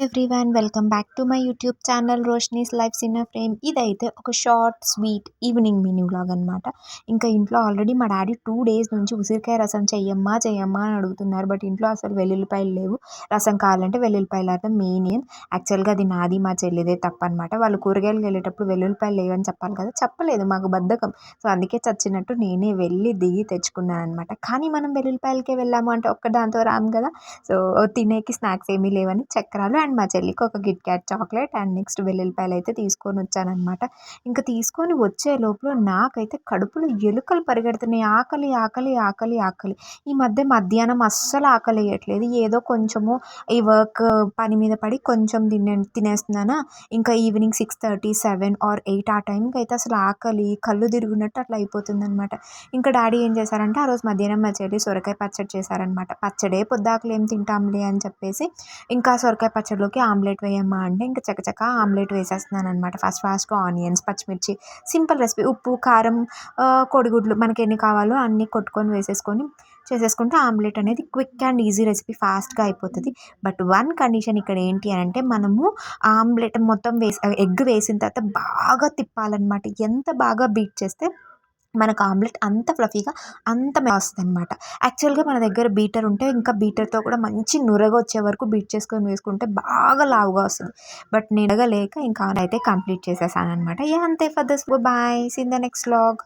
Everyone welcome back to my YouTube channel Roshni's lifes in a frame. ఇదైతే ఒక short sweet evening mini vlog అనమాట. ఇంకా ఇంట్లో already మా డాడీ 2 days నుంచి ఉసిరికాయ రసం చెయ్యమ్మా చెయ్యమ్మా అని అడుగుతున్నారు. బట్ ఇంట్లో అసలు వెల్లుల్లిపాయలు లేవు. రసం కావాలంటే వెల్లుల్లిపాయలు అర్థం మెయిన్. యాక్చువల్గా అది నాది మా చెల్లిదే తప్పు అనమాట. వాళ్ళు కూరగాయలు వెళ్ళేటప్పుడు వెల్లుల్లిపాయలు లేవని చెప్పాలి కదా, చెప్పలేదు, మాకు బద్ధకం. సో అందుకే చచ్చినట్టు నేనే వెళ్ళి దిగి తెచ్చుకున్నాను అనమాట. కానీ మనం వెల్లుల్లిపాయలకే వెళ్ళాము అంటే ఒక్క దాంతో రాము కదా. సో తినేకి స్నాక్స్ ఏమీ లేవని చక్రాలు అండ్ మా చెల్లికి ఒక Kit Kat chocolate and next వెల్లుల్లిపాయలు అయితే తీసుకొని వచ్చానమాట. ఇంకా తీసుకొని వచ్చే లోపల నాకైతే కడుపులో ఎలుకలు పరిగెడుతున్నాయి. ఆకలి ఆకలి ఆకలి ఆకలి. ఈ మధ్య మధ్యాహ్నం అస్సలు ఆకలి వేయట్లేదు. ఏదో కొంచెము ఈ వర్క్ పని మీద పడి కొంచెం తినేస్తున్నానా. ఇంకా ఈవినింగ్ 6:30, 7 or 8 ఆ టైంకి అయితే అసలు ఆకలి కళ్ళు తిరుగునట్టు అట్లా అయిపోతుంది అనమాట. ఇంకా డాడీ ఏం చేశారంటే ఆ రోజు మధ్యాహ్నం మా చెల్లి సొరకాయ పచ్చడి చేశారనమాట. పచ్చడే పొద్దాకలు ఏం తింటాంలే అని చెప్పేసి ఇంకా సొరకాయ పచ్చడిలోకి ఆమ్లెట్ వేయమ్మా అంటే ఇంకా చకచకా ఆమ్లెట్ వేసేస్తున్నాను అనమాట. ఫాస్ట్గా ఆనియన్స్, పచ్చిమిర్చి, సింపుల్ రెసిపీ. ఉప్పు, కారం, కోడిగుడ్లు మనకి ఎన్ని కావాలో అన్నీ కొట్టుకొని వేసేసుకొని చేసేసుకుంటే ఆమ్లెట్ అనేది క్విక్ అండ్ ఈజీ రెసిపీ, ఫాస్ట్గా అయిపోతుంది. బట్ వన్ కండిషన్ ఇక్కడ ఏంటి అని అంటే మనము ఆమ్లెట్ మొత్తం ఎగ్ వేసిన తర్వాత బాగా తిప్పాలన్నమాట. ఎంత బాగా బీట్ చేస్తే మనకు ఆమ్లెట్ అంత ఫ్లఫీగా అంత వస్తుంది అనమాట. యాక్చువల్గా మన దగ్గర బీటర్ ఉంటే ఇంకా బీటర్తో కూడా మంచి నురగ వచ్చే వరకు బీట్ చేసుకొని వేసుకుంటే బాగా లావుగా వస్తుంది. బట్ నేను లేక ఇంకా అయితే కంప్లీట్ చేసేసాను అనమాట. అంతే for this. Bye, see in the next vlog.